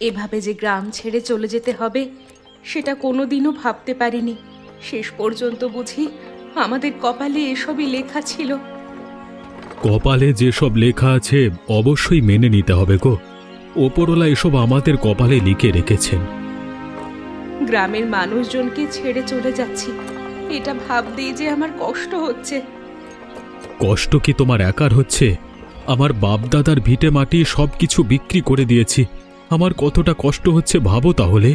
এভাবে যে গ্রাম ছেড়ে চলে যেতে হবে সেটা কোনোদিনও ভাবতে পারিনি। শেষ পর্যন্ত বুঝি আমাদের কপালে এসবই লেখা ছিল। কপালে যেসব লেখা আছে অবশ্যই মেনে নিতে হবে গো। ওপরওয়ালা এসব আমাদের কপালে লিখে রেখেছেন। গ্রামের মানুষজনকে ছেড়ে চলে যাচ্ছি, এটা ভাবতেই যে আমার কষ্ট হচ্ছে। কষ্ট কি তোমার একার হচ্ছে? আমার বাপদাদার ভিটে মাটি সবকিছু বিক্রি করে দিয়েছি। আমার কতটা কষ্ট হচ্ছে ভাবো তাহলে।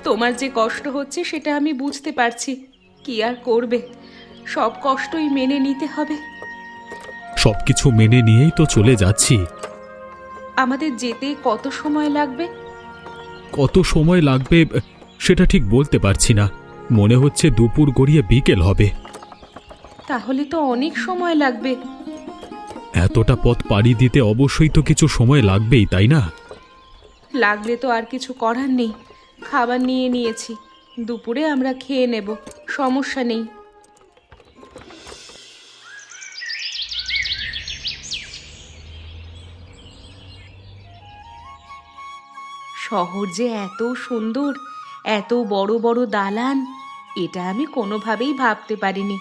তোমার যে কষ্ট হচ্ছে সেটা আমি বুঝতে পারছি, কি আর করবে, সব কষ্টই মেনে নিতে হবে। সবকিছু মেনে নিয়েই তো চলে যাচ্ছি। আমাদের যেতে কত সময় লাগবে? কত সময় লাগবে সেটা ঠিক বলতে পারছি না। মনে হচ্ছে দুপুর গড়িয়ে বিকেল হবে। তাহলে তো অনেক সময় লাগবে। এতটা পথ পাড়ি দিতে অবশ্যই তো কিছু সময় লাগবেই, তাই না? লাগলে তো আর কিছু করার নেই। খাবার নিয়ে নিয়েছি, দুপুরে আমরা খেয়ে নেব, সমস্যা নেই। শহর যে এত সুন্দর, এত বড় বড় দালান, এটা আমি কোনোভাবেই ভাবতে পারিনি।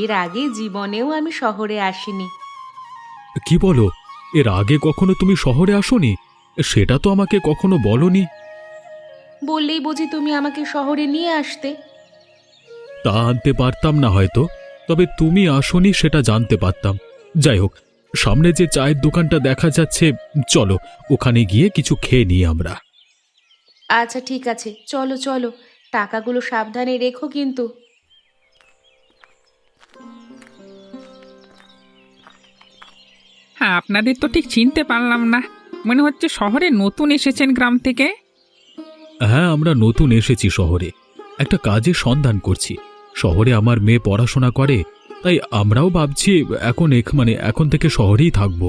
এর আগে জীবনেও আমি শহরে আসিনি। কি বলো? এর আগে কখনো তুমি শহরে আসোনি? সেটা তো আমাকে কখনো বলনি। বললেই বুঝি তুমি আমাকে শহরে নিয়ে আসতে? তা আনতে পারতাম না হয়তো, তবে তুমি আসোনি সেটা জানতে পারতাম। যাই হোক, সামনে যে চায়ের দোকানটা দেখা যাচ্ছে, চলো ওখানে গিয়ে কিছু খেয়ে নিই আমরা। আচ্ছা ঠিক আছে, চলো চলো, টাকাগুলো সাবধানে রেখো কিন্তু। হ্যাঁ, আপনাদের তো ঠিক চিনতে পারলাম না। মনে হচ্ছে শহরে নতুন এসেছেন গ্রাম থেকে। হ্যাঁ, আমরা নতুন এসেছি শহরে, একটা কাজের সন্ধান করছি। শহরে আমার মেয়ে পড়াশোনা করে, তাই আমরাও ভাবছি এখন থেকে শহরেই থাকব।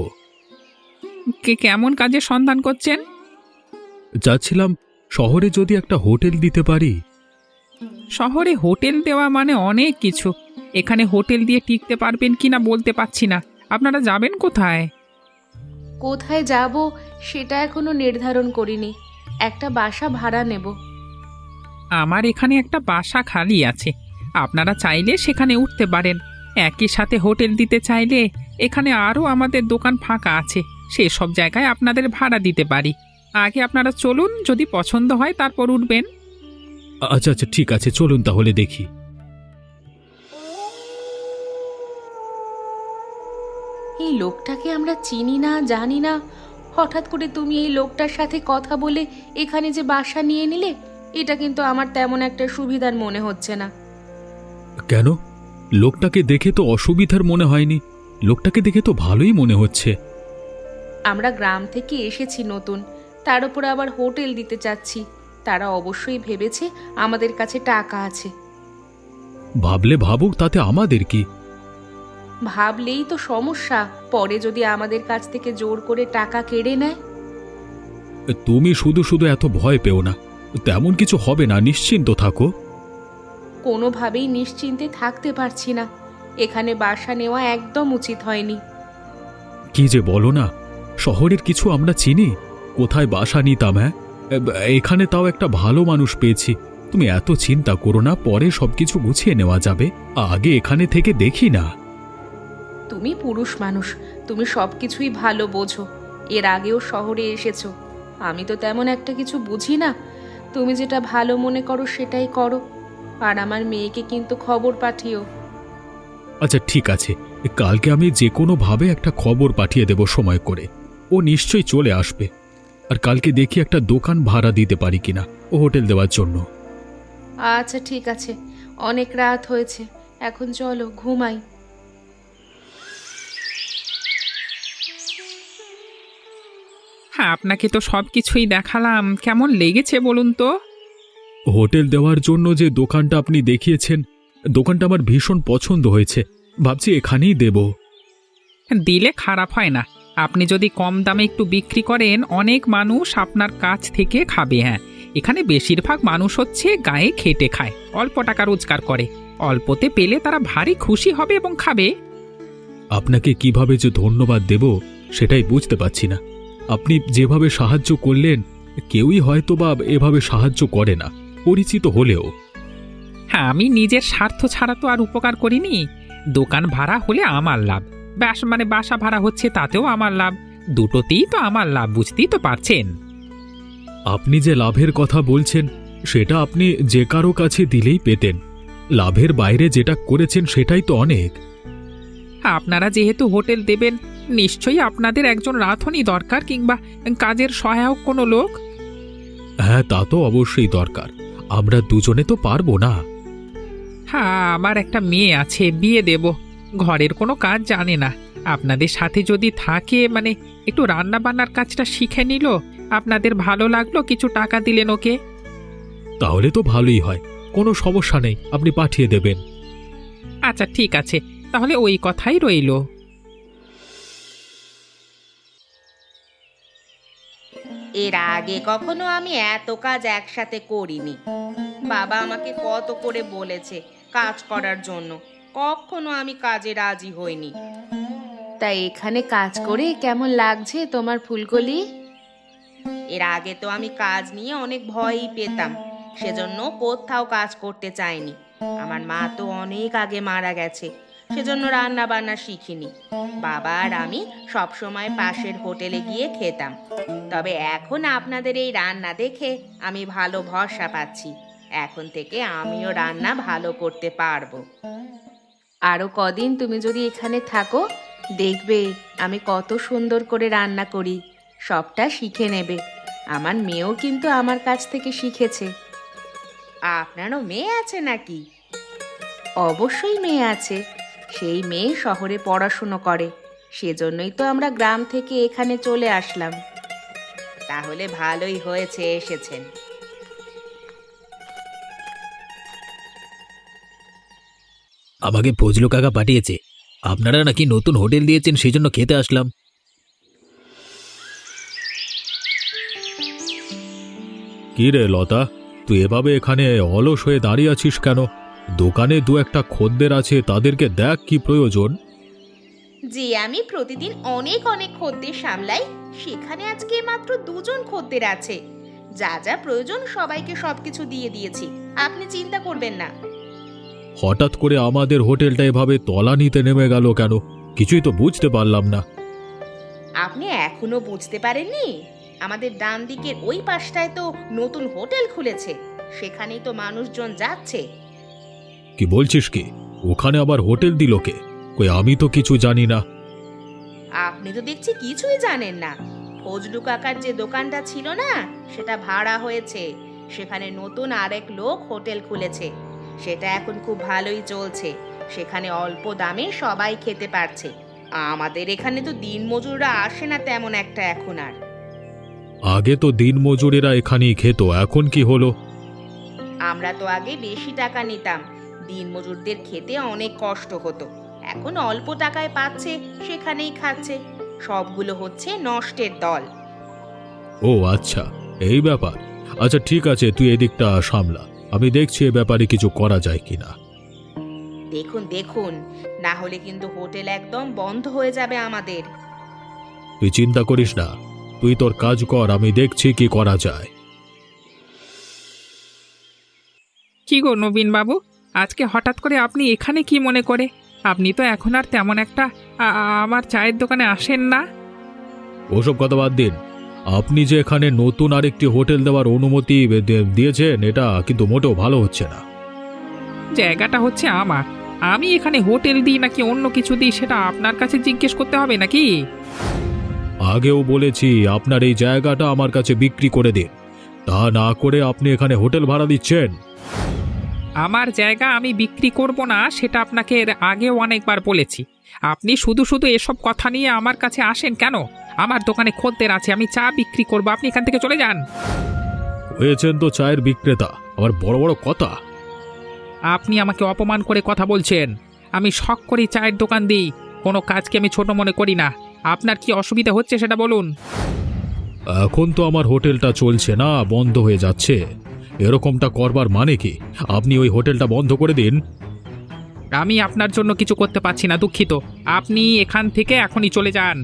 কেমন কাজের সন্ধান করছেন? যাচ্ছিলাম শহরে যদি একটা হোটেল দিতে পারি। শহরে হোটেল দেওয়া মানে অনেক কিছু। এখানে হোটেল দিয়ে টিকতে পারবেন কিনা বলতে পারছি না। আপনারা যাবেন কোথায়? কোথায় যাব সেটা এখনো নির্ধারণ করিনি, একটা বাসা ভাড়া নেব। আমার এখানে একটা বাসা খালি আছে, আপনারা চাইলে সেখানে উঠতে পারেন। একই সাথে হোটেল দিতে চাইলে এখানে আরও আমাদের দোকান ফাঁকা আছে, সেসব জায়গায় আপনাদের ভাড়া দিতে পারি। আগে আপনারা চলুন, যদি পছন্দ হয় তারপর উঠবেন। আচ্ছা আচ্ছা, ঠিক আছে, চলুন তাহলে দেখি। এই লোকটাকে আমরা চিনি না, জানি না, হঠাৎ করে তুমি এই লোকটার সাথে কথা বলে এখানে যে বাসা নিয়ে নিলে, এটা কিন্তু আমার তেমন একটা সুবিধার মনে হচ্ছে না। কেন? লোকটাকে দেখে তো অসুবিধার মনে হয়নি, লোকটাকে দেখে তো ভালোই মনে হচ্ছে। আমরা গ্রাম থেকে এসেছি নতুন, তার উপর আবার হোটেল দিতে চাচ্ছি। তারা অবশ্যই ভেবেছে আমাদের কাছে টাকা আছে। ভাবলে ভাবুক, তাতে আমাদের কি? ভাবলেই তো সমস্যা, পরে যদি আমাদের কাছ থেকে জোর করে টাকা কেড়ে নেয়। তুমি শুধু শুধু এত ভয় পেও না, তেমন কিছু হবে না, নিশ্চিন্ত থাকো। কোনোভাবেই নিশ্চিন্তে থাকতে পারছি না। এখানে বাসা নেওয়া একদম উচিত হয়নি। কি যে বলো না, শহরের কিছু আমরা চিনি, কোথায় বাসা নিতাম। হ্যাঁ, এখানে তাও একটা ভালো মানুষ পেয়েছি। তুমি এত চিন্তা করো না, পরে সবকিছু গুছিয়ে নেওয়া যাবে, আগে এখানে থেকে দেখি না। তুমি পুরুষ মানুষ, তুমি সবকিছুই ভালো বোঝো। এর আগেও শহরে এসেছো, আমি তো তেমন একটা কিছু বুঝি না। তুমি যেটা ভালো মনে করো সেটাই করো, আর আমার মেয়েকে কিন্তু খবর পাঠিও। আচ্ছা ঠিক আছে, কালকে আমি যে কোনোভাবে একটা খবর পাঠিয়ে দেব সময় করে, ও নিশ্চয়ই চলে আসবে। আর কালকে দেখি একটা দোকান ভাড়া দিতে পারি কিনা ও হোটেল দেওয়ার জন্য। আচ্ছা ঠিক আছে, অনেক রাত হয়েছে, এখন চলো ঘুমাই। হ্যাঁ, আপনাকে তো সব কিছুই দেখালাম, কেমন লেগেছে বলুন তো? হোটেল দেওয়ার জন্য যে দোকানটা আপনি দেখিয়েছেন, দোকানটা আমার ভীষণ পছন্দ হয়েছে, ভাবছি এখানেই দেব। দিলে খারাপ হয় না। আপনি যদি কম দামে একটু বিক্রি করেন, অনেক মানুষ আপনার কাছ থেকে খাবে। হ্যাঁ, এখানে বেশিরভাগ মানুষ হচ্ছে গায়ে খেটে খায়, অল্প টাকা রোজগার করে। অল্পতে পেলে তারা ভারী খুশি হবে এবং খাবে। আপনাকে কিভাবে যে ধন্যবাদ দেব সেটাই বুঝতে পারছি না। আপনি যেভাবে সাহায্য করলেন কেউই হয়তো বা এভাবে সাহায্য করে না, পরিচিত হলেও। হ্যাঁ, আমি নিজের স্বার্থ ছাড়া তো আর উপকার করিনি। দোকান ভাড়া হলে আমার লাভ, মানে বাসা ভাড়া হচ্ছে তাতেও আমার লাভ, দুটোতেই তো আমার লাভ, বুঝতেই তো পারছেন। আপনি যে লাভের কথা বলছেন সেটা আপনি যে কারো কাছে দিলেই পেতেন। লাভের বাইরে যেটা করেছেন সেটাই তো অনেক। আপনারা যেহেতু হোটেল দেবেন, নিশ্চয়ই আপনাদের একজন রাঁধুনি দরকার, কিংবা কাজের সহায়ক কোনো লোক। হ্যাঁ, তা তো অবশ্যই দরকার। আমরা দুজনে তো পারবো না। হ্যাঁ, আমার একটা মেয়ে আছে, বিয়ে দেব, ঘরের কোনো কাজ জানে না। আপনাদের সাথে যদি থাকে, মানে একটু রান্না বান্নার কাজটা শিখে নিল, আপনাদের ভালো লাগলো, কিছু টাকা দিলেন ওকে। তাহলে তো ভালোই হয়, কোনো সমস্যা নেই, আপনি পাঠিয়ে দেবেন। আচ্ছা ঠিক আছে, তাহলে ওই কথাই রইল। এর আগে কখনো আমি এত কাজ একসাথে করিনি। বাবা আমাকে কত করে বলেছে কাজ করার জন্য, কখনো আমি কাজে রাজি হইনি। তাই এখানে কাজ করে কেমন লাগছে তোমার ফুলকলি? এর আগে তো আমি কাজ নিয়ে অনেক ভয়ই পেতাম, সেজন্য কোথাও কাজ করতে চাইনি। আমার মা তো অনেক আগে মারা গেছে, সেজন্য রান্না বান্না শিখিনি। বাবা আর আমি সবসময় পাশের হোটেলে গিয়ে খেতাম। তবে এখন আপনাদের এই রান্না দেখে আমি ভালো ভরসা পাচ্ছি। এখন থেকে আমিও রান্না ভালো করতে পারবো। আরো কদিন তুমি যদি এখানে থাকো, দেখবে আমি কত সুন্দর করে রান্না করি, সবটা শিখে নেবে। আমার মেয়েও কিন্তু আমার কাছ থেকে শিখেছে। আপনারও মেয়ে আছে নাকি? অবশ্যই মেয়ে আছে, সেই মেয়ে শহরে পড়াশুনো করে, সেজন্যই তো আমরা গ্রাম থেকে এখানে চলে আসলাম। তাহলে ভালোই হয়েছে এসেছেন। আমাকে ফজলু কাকা পাঠিয়েছে, আপনারা নাকি নতুন হোটেল দিয়েছেন, সেই জন্য খেতে আসলাম। কি রে লতা, তুই এভাবে এখানে অলস হয়ে দাঁড়িয়ে আছিস কেন? দোকানে দু একটা খদ্দের আছে, তাদেরকে দেখ, কি প্রয়োজন। যে আমি প্রতিদিন অনেক অনেক খদ্দের সামলাই, সেখানে আজকে মাত্র দুজন খদ্দের আছে। যা যা প্রয়োজন সবাইকে সবকিছু দিয়ে দিয়েছি, আপনি চিন্তা করবেন না। হঠাৎ করে আমাদের হোটেলটা এভাবে তলানিতে নেমে গেল কেন? কিছুই তো বুঝতে পারলাম না। আপনি এখনো বুঝতে পারেননি? আমাদের ডান দিকের ওই পাশটায় তো নতুন হোটেল খুলেছে, সেখানেই তো মানুষজন যাচ্ছে। কি বলছিস কি? ওখানে আবার হোটেল দিল কে? কই, আমি তো কিছু জানি না। আপনি তো দেখছি কিছুই জানেন না। ফজলু কাকার যে দোকানটা ছিল না, সেটা ভাড়া হয়েছে। সেখানে নতুন আরেক লোক হোটেল খুলেছে, সেটা এখন খুব ভালোই চলছে। সেখানে অল্প দামে সবাই খেতে পারছে। আমাদের এখানে তো দিনমজুররা আসে না তেমন একটা এখন আর। আগে তো দিনমজুরেরা এখানেই খেত, এখন কি হলো? আমরা তো আগে বেশি টাকা নিতাম, দিনমজুরদের খেতে অনেক কষ্ট হতো। এখন অল্প টাকায় পাচ্ছে, সেখানেই খাচ্ছে। সবগুলো হচ্ছে নষ্টের দল। ও আচ্ছা, এই ব্যাপার। আচ্ছা ঠিক আছে, তুই এদিকটা সামলা, আমি দেখছি এ ব্যাপারে কিছু করা যায় কিনা। দেখুন দেখুন, না হলে কিন্তু হোটেল একদম বন্ধ হয়ে যাবে আমাদের। তুই চিন্তা করিস না, তুই তোর কাজ কর, আমি দেখছি কি করা যায়। কি গো নবীন বাবু, আজকে হঠাৎ করে আপনি এখানে কি মনে করে? আপনি তো এখন আর তেমন একটা আমার চায়ের দোকানে আসেন না। ওসব কথা বাদ দিন। আপনি যে এখানে নতুন আরেকটি হোটেল দেওয়ার অনুমতি দিয়েছেন, এটা কিন্তু মোটেও ভালো হচ্ছে না। জায়গাটা হচ্ছে আমার, আমি এখানে হোটেল দিই নাকি অন্য কিছু দিই সেটা আপনার কাছে জিজ্ঞেস করতে হবে নাকি? আগেও বলেছি আপনার এই জায়গাটা আমার কাছে বিক্রি করে দিন, তা না করে আপনি এখানে হোটেল ভাড়া দিচ্ছেন। আমার জায়গা আমি বিক্রি করব না, সেটা আপনাকে এর আগেও অনেকবার বলেছি। আপনি শুধু শুধু এসব কথা নিয়ে আমার কাছে আসেন কেন? আমার দোকানে খদ্দের আছে, আমি চা বিক্রি করব, আপনি এখান থেকে চলে যান। হয়েছেন তো চায়ের বিক্রেতা, আবার বড় বড় কথা। আপনি আমাকে অপমান করে কথা বলছেন। আমি শখ করেই চায়ের দোকান দিই, কোনো কাজকে আমি ছোট মনে করি না। আপনার কি অসুবিধা হচ্ছে সেটা বলুন। এখন তো আমার হোটেলটা চলছে না, বন্ধ হয়ে যাচ্ছে। এরকমটা করবার মানে কি? আপনি ওই হোটেলটা বন্ধ করে দিন। আমি আপনার জন্য কিছু করতে পারছি না, দুঃখিত। আপনি এখান থেকে এখনই চলে যান।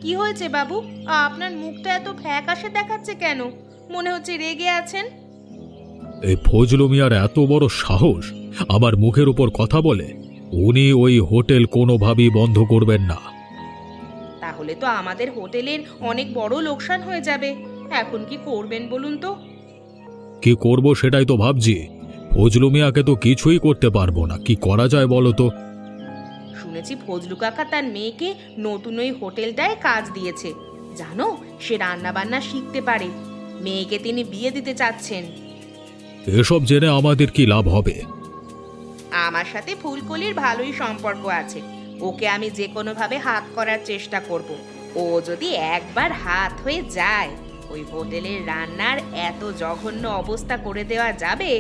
কি হয়েছে বাবু? আপনার মুখটা এত ফ্যাকাশে দেখাচ্ছে কেন? মনে হচ্ছে রেগে আছেন। এই ফজলু মিয়ার এত বড় সাহস আমার মুখের উপর কথা বলে। উনি ওই হোটেল কোনোভাবেই বন্ধ করবেন না। তাহলে তো আমাদের হোটেলের অনেক বড় লোকসান হয়ে যাবে। এখন কি করবেন বলুন তো? কি করব সেটাই তো ভাবছি। ফজলু মিয়াকে তো কিছুই করতে পারবো না। কি করা যায় বলো তো? শুনেছি ফজলু কাকা তার মেয়েকে নতুন ওই হোটেলটায় কাজ দিয়েছে। জানো, সে রান্না বান্না শিখতে পারে। মেয়েকে তিনি বিয়ে দিতে চাচ্ছেন। এসব জেনে আমাদের কি লাভ হবে? আমার সাথে ফুলকলির ভালোই সম্পর্ক আছে। ওকে আমি যে কোনোভাবে হাত করার চেষ্টা করব। ও যদি একবার হাত হয়ে যায়, ওই হোটেলের রান্নার এত জঘন্য অবস্থা করে দেওয়া যাবে,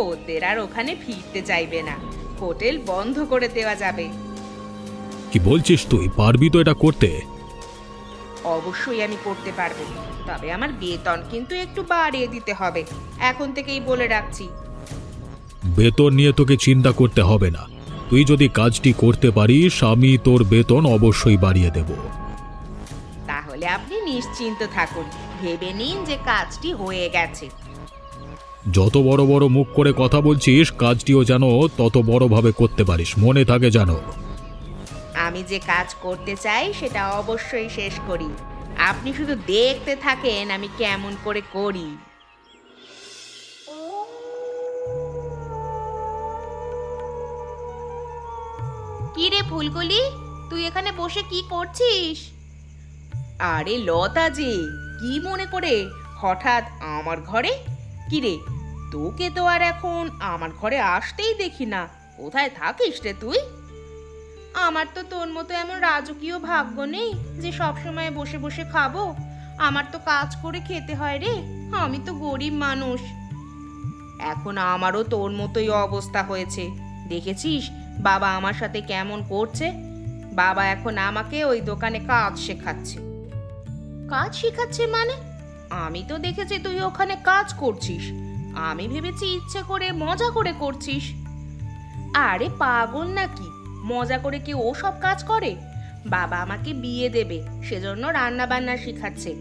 ওদের আর ওখানে ফিরতে চাইবে না। হোটেল বন্ধ করে দেওয়া যাবে। কি বলছিস তুই? পারবি তো এটা করতে? অবশ্যই আমি করতে পারবো, তবে আমার বেতন কিন্তু একটু বাড়িয়ে দিতে হবে। এখন থেকেই বলে রাখছি। বেতন নিয়ে তোকে চিন্তা করতে হবে না। তুই যদি কাজটি করতে পারিস, আমি তোর বেতন অবশ্যই বাড়িয়ে দেব। তাহলে আপনি নিশ্চিন্ত থাকুন, ভেবে নিন যে কাজটি হয়ে গেছে। যত বড় বড় মুখ করে কথা বলছিস, কাজটিও যেন তত বড়ভাবে করতে পারিস, মনে থাকে জানো। আমি যে কাজ করতে চাই সেটা অবশ্যই শেষ করি। আপনি শুধু দেখতে থাকেন আমি কেমন করে করি। কি রে ফুলকলি, তুই এখানে বসে কি করছিস? আরে লতা যে, কি মনে করে হঠাৎ আমার ঘরে? কি রে, তোকে তো আর এখন আমার ঘরে আসতেই দেখি না। কোথায় থাকিস রে তুই? আমার তো তোর মতো এমন রাজকীয় ভাগ্য নেই যে সবসময় বসে বসে খাবো। আমার তো কাজ করে খেতে হয় রে। আমি তো গরিব মানুষ। এখন আমারও তোর মতোই অবস্থা হয়েছে। দেখেছিস বাবা আমার সাথে কেমন করছে? বাবা এখন আমাকে ওই দোকানে কাজ শেখাচ্ছে। কাজ শেখাচ্ছে মানে? আমি তো দেখেছি তুই ওখানে কাজ করছিস। আমি ভেবেছি ইচ্ছে করে মজা করে করছিস। আরে পাগল নাকি? মজা করে কি ও সব কাজ করে? বাবা আমাকে বিয়ে দেবে, সেজন্য রান্না বান্না শেখাচ্ছে।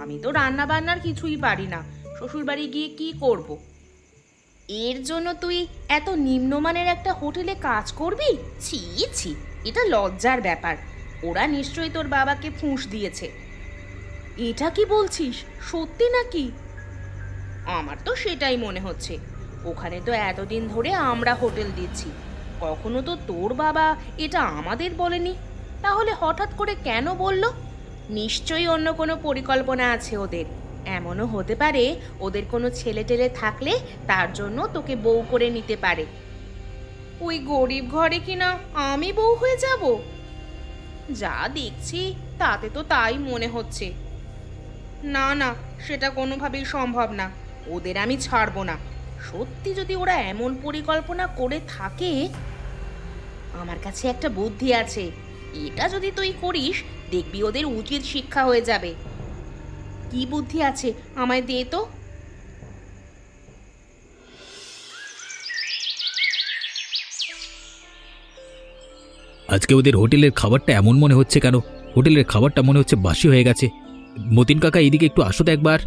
আমি তো রান্না বান্নার কিছুই পারি না। শ্বশুর বাড়ি গিয়ে কি করব? এর জন্য তুই এত নিম্নমানের একটা হোটেলে কাজ করবি? ছি ছি, এটা লজ্জার ব্যাপার। ওরা নিশ্চয়ই তোর বাবাকে ফুঁস দিয়েছে। এটা কি বলছিস? সত্যি নাকি? আমার তো সেটাই মনে হচ্ছে। ওখানে তো এতদিন ধরে আমরা হোটেল দিচ্ছি, কখনো তো তোর বাবা এটা আমাদের বলেনি। তাহলে হঠাৎ করে কেন বলল? নিশ্চয়ই অন্য কোনো পরিকল্পনা আছে ওদের। এমনও হতে পারে ওদের কোনো ছেলে টেলে থাকলে তার জন্য তোকে বউ করে নিতে পারে। ওই গরিব ঘরে কিনা আমি বউ হয়ে যাব? যা দেখছি তাতে তো তাই মনে হচ্ছে। না না, সেটা কোনোভাবেই সম্ভব না। ওদের আমি ছাড়বো না। সত্যি যদি ওরা এমন পরিকল্পনা করে থাকে, আমার কাছে একটা বুদ্ধি আছে। এটা যদি তুই করিস, দেখবি ওদের উচিত শিক্ষা হয়ে যাবে। কি বুদ্ধি আছে আমায় দে তো। আজকে ওদের হোটেলের খাবারটা এমন মনে হচ্ছে কেন? হোটেলের খাবারটা মনে হচ্ছে বাসি হয়ে গেছে। মতিন কাকা, এদিকে একটু আসো তো একবার।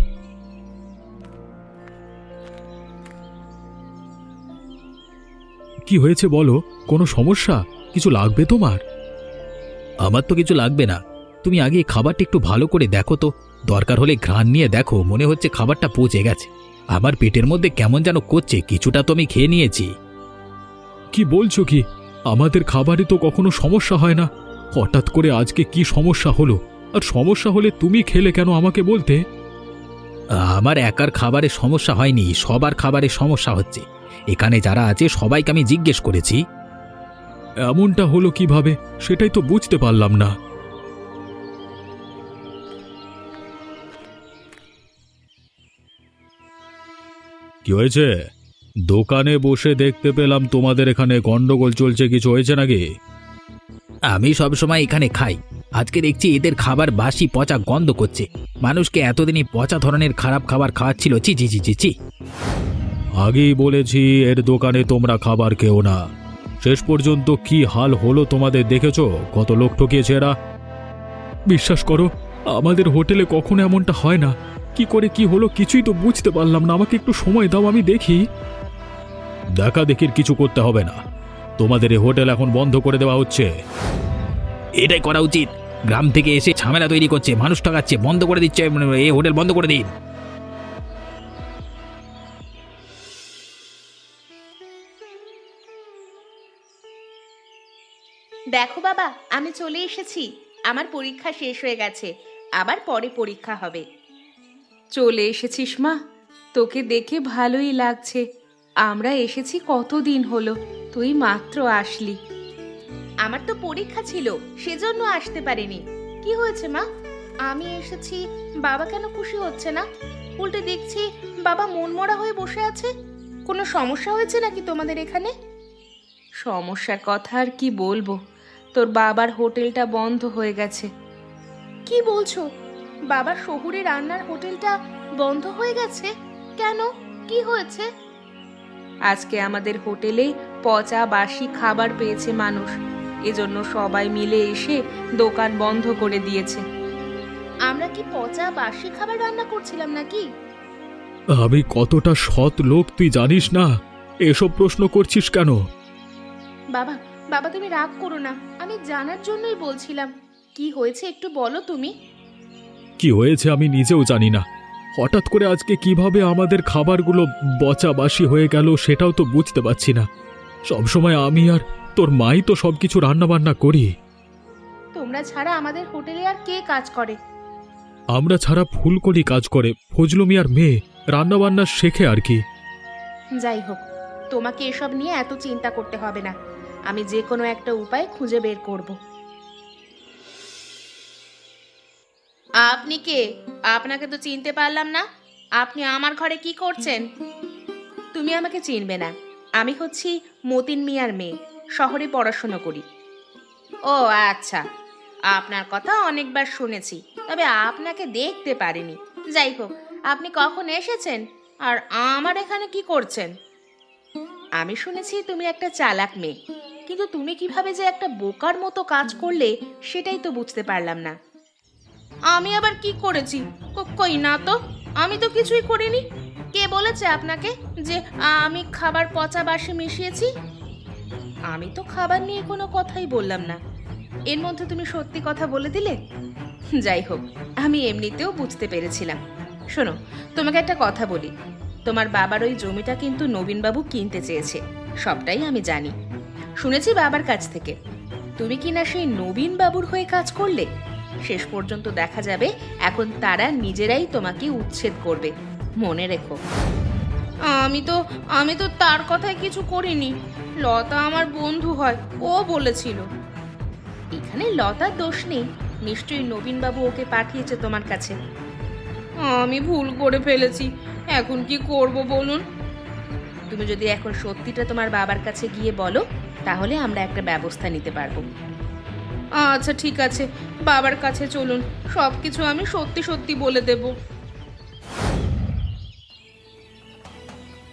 কি হয়েছে বলো? কোনো সমস্যা? কিছু লাগবে তোমার? আমার তো কিছু লাগবে না, তুমি আগে এই খাবারটা একটু ভালো করে দেখো তো। দরকার হলে ঘ্রাণ নিয়ে দেখো, মনে হচ্ছে খাবারটা পচে গেছে। আমার পেটের মধ্যে কেমন যেন করছে, কিছুটা তো আমি খেয়ে নিয়েছি। কি বলছো কি? আমাদের খাবারে তো কখনো সমস্যা হয় না। হঠাৎ করে আজকে কি সমস্যা হলো? আর সমস্যা হলে তুমি খেলে কেন আমাকে বলতে? আমার একার খাবারে সমস্যা হয়নি, সবার খাবারে সমস্যা হচ্ছে। এখানে যারা আছে সবাইকে আমি জিজ্ঞেস করেছি। এমনটা হলো কিভাবে সেটাই তো বুঝতে পারলাম না। কি হয়েছে? দোকানে বসে দেখতে পেলাম তোমাদের এখানে গন্ডগোল চলছে, কিছু হয়েছে নাকি? আমি সবসময় এখানে খাই, আজকে দেখছি এদের খাবার বাসি পচা গন্ধ করছে। মানুষকে এতদিনই পচা ধরনের খারাপ খাবার খাওয়াচ্ছিল। চি চি চি চি চি। আগেই বলেছি এর দোকানে তোমরা খাবার খেও না। শেষ পর্যন্ত কি হাল হলো তোমাদের দেখেছো? কত লোক ঠকিয়েছে এরা। বিশ্বাস করো, আমাদের হোটেলে কখনো এমনটা হয় না। কি করে কি হলো কিছুই তো বুঝতে পারলাম না। আমাকে একটু সময় দাও, আমি দেখি। দেখা দেখির কিছু করতে হবে না, তোমাদের এই হোটেল এখন বন্ধ করে দেওয়া হচ্ছে। এটাই করা উচিত। গ্রাম থেকে এসে ঝামেলা তৈরি করছে, মানুষ ঠকাচ্ছে, বন্ধ করে দিচ্ছে। এই হোটেল বন্ধ করে দিন। দেখো বাবা, আমি চলে এসেছি। আমার পরীক্ষা শেষ হয়ে গেছে, আবার পরে পরীক্ষা হবে। চলে এসেছিস মা, তোকে দেখে ভালোই লাগছে। আমরা এসেছি কতদিন হলো, তুই মাত্র আসলি। আমার তো পরীক্ষা ছিল, সেজন্য আসতে পারিনি। কি হয়েছে মা? আমি এসেছি, বাবা কেন খুশি হচ্ছে না? উল্টে দেখছি বাবা মনমরা হয়ে বসে আছে। কোনো সমস্যা হয়েছে নাকি তোমাদের এখানে? সমস্যার কথা আর কি বলবো, তোর বাবার হোটেলটা বন্ধ হয়ে গেছে। কি বলছো? বাবার শহুরে রান্নার হোটেলটা বন্ধ হয়ে গেছে? কেন, কি হয়েছে? আজকে আমাদের হোটেলে পচা বাসি খাবার পেয়েছে মানুষ, এজন্য সবাই মিলে এসে দোকান বন্ধ করে দিয়েছে। আমরা কি পচা বাসি খাবার রান্না করছিলাম নাকি? আমি কতটা সৎ লোক তুই জানিস না, এসব প্রশ্ন করছিস কেন? বাবা, বাবা তুমি রাগ করো না, আমি জানার জন্যই বলছিলাম। কি হয়েছে একটু বলো তুমি। কি হয়েছে আমি নিজেও জানি না। হঠাৎ করে আজকে কিভাবে আমাদের খাবারগুলো পচা বাসি হয়ে গেল সেটাও তো বুঝতে পারছি না। সবসময় আমি আর তোর মাই তো সবকিছু রান্না বান্না করি। তোমরা ছাড়া আমাদের হোটেলে আর কে কাজ করে? আমরা ছাড়া ফুলকলি কাজ করে, ফজলু মিয়ার মেয়ে রান্না বান্না শেখে আর কি। যাই হোক, তোমাকে এসব নিয়ে এত চিন্তা করতে হবে না, আমি যে কোনো একটা উপায় খুঁজে বের করব। আপনি কে? আপনাকে তো চিনতে পারলাম না। আপনি আমার ঘরে কি করছেন? তুমি আমাকে চিনবে না, আমি হচ্ছি মতিন মিয়ার মেয়ে, শহরে পড়াশোনা করি। ও আচ্ছা, আপনার কথা অনেকবার শুনেছি, তবে আপনাকে দেখতে পারিনি। যাই হোক, আপনি কখন এসেছেন আর আমার এখানে কি করছেন? আমি শুনেছি তুমি একটা চালাক মেয়ে, কিন্তু তুমি কিভাবে যে একটা বোকার মতো কাজ করলে সেটাই তো বুঝতে পারলাম না। আমি আবার কি করেছি? কই না তো, আমি তো কিছুই করিনি। কে বলেছে আপনাকে যে আমি খাবার পচা বাসি মিশিয়েছি? আমি তো খাবার নিয়ে কোনো কথাই বললাম না, এর মধ্যে তুমি সত্যি কথা বলে দিলে। যাই হোক, আমি এমনিতেও বুঝতে পেরেছিলাম। শোনো, তোমাকে একটা কথা বলি, তোমার বাবার ওই জমিটা কিন্তু নবীনবাবু কিনতে চেয়েছে, সবটাই আমি জানি। শুনেছি বাবার কাছ থেকে। তুমি কি না সেই নবীনবাবুর হয়ে কাজ করলে? শেষ পর্যন্ত দেখা যাবে এখন তারা নিজেরাই তোমাকে উচ্ছেদ করবে, মনে রেখো। আমি তো তার কথায় কিছু করিনি। লতা আমার বন্ধু হয়, ও বলেছিল। এখানে লতার দোষ নেই, নিশ্চয়ই নবীনবাবু ওকে পাঠিয়েছে তোমার কাছে। আমি ভুল করে ফেলেছি, এখন কি করব বলুন? তুমি যদি এখন সত্যিটা তোমার বাবার কাছে গিয়ে বলো, তাহলে আমরা একটা ব্যবস্থা নিতে পারবো। আচ্ছা ঠিক আছে, বাবার কাছে চলুন, সব কিছু আমি সত্যি সত্যি বলে দেব।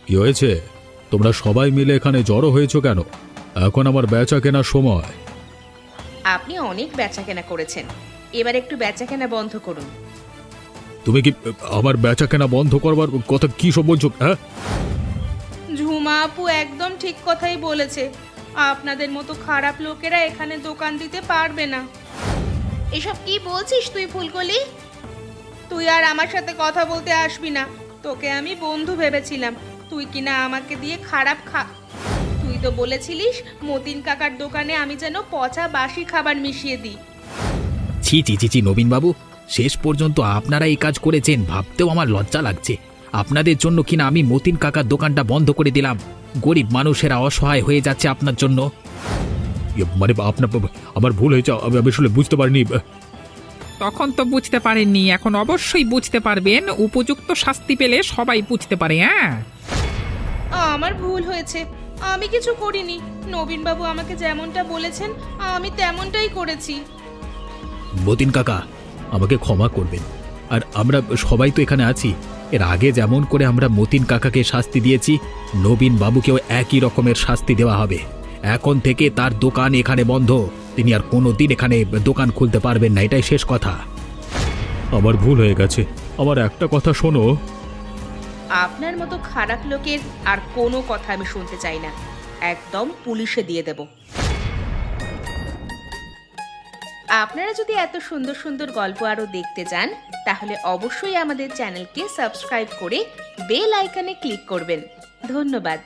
কি হয়েছে? তোমরা সবাই মিলে এখানে জড়ো হয়েছো কেন? এখন আমার বেচা কেনার সময়। আপনি অনেক বেচাকেনা করেছেন, এবার একটু বেচাকেনা বন্ধ করুন। তুমি কি আমার বেচা কেনা বন্ধ করবার কথা কি সব বলছো? হ্যাঁ, ঝুমা আপু একদম ঠিক কথাই বলেছে, আপনাদের মতো খারাপ লোকেরা এখানে দোকান দিতে পারবে না। এসব কি বলছিস তুই ফুলকলি? তুই আর আমার সাথে কথা বলতে আসবি না, তোকে আমি বন্ধু ভেবেছিলাম, তুই কিনা আমাকে দিয়ে খারাপ তুই তো বলেছিলিস মতিন কাকার দোকানে আমি যেন পচা বাসি খাবার মিশিয়ে দিই। ছি ছি ছি ছি, নবীনবাবু, শেষ পর্যন্ত আপনারা এই কাজ করেছেন ভাবতেও আমার লজ্জা লাগছে। আপনাদের জন্য কিনা আমি মতিন কাকার দোকানটা বন্ধ করে দিলাম। গরিব মানুষেরা অসহায় হয়ে যাচ্ছে আপনার জন্য। মানে আপনার আমার ভুল হয়েছে, আমি আসলে বুঝতে পারিনি। তখন তো বুঝতে পারেননি, এখন অবশ্যই বুঝতে পারবেন। উপযুক্ত শাস্তি পেলে সবাই বুঝতে পারে। হ্যাঁ, আমার ভুল হয়েছে, আমি কিছু করিনি। নবীনবাবু আমাকে যেমনটা বলেছেন আমি তেমনটাই করেছি। মতিন কাকা, আমাকে ক্ষমা করবেন। আর আমরা সবাই তো এখানে আছি, এর আগে যেমন করে আমরা মতিন কাকাকে শাস্তি দিয়েছি, নবীন বাবুকেও একই রকমের শাস্তি দেওয়া হবে। এখন থেকে তার দোকান এখানে বন্ধ। তিনি আর কোনো দিন এখানে দোকান খুলতে পারবেন না, এটাই শেষ কথা। আমার ভুল হয়ে গেছে। আমার একটা কথা শোনো। আপনার মতো খারাপ লোকের আর কোনো কথা আমি শুনতে চাই না। একদম পুলিশে দিয়ে দেব। আপনারা যদি এত সুন্দর সুন্দর গল্প আরও দেখতে চান তাহলে অবশ্যই আমাদের চ্যানেলকে সাবস্ক্রাইব করে বেল আইকনে ক্লিক করবেন। ধন্যবাদ।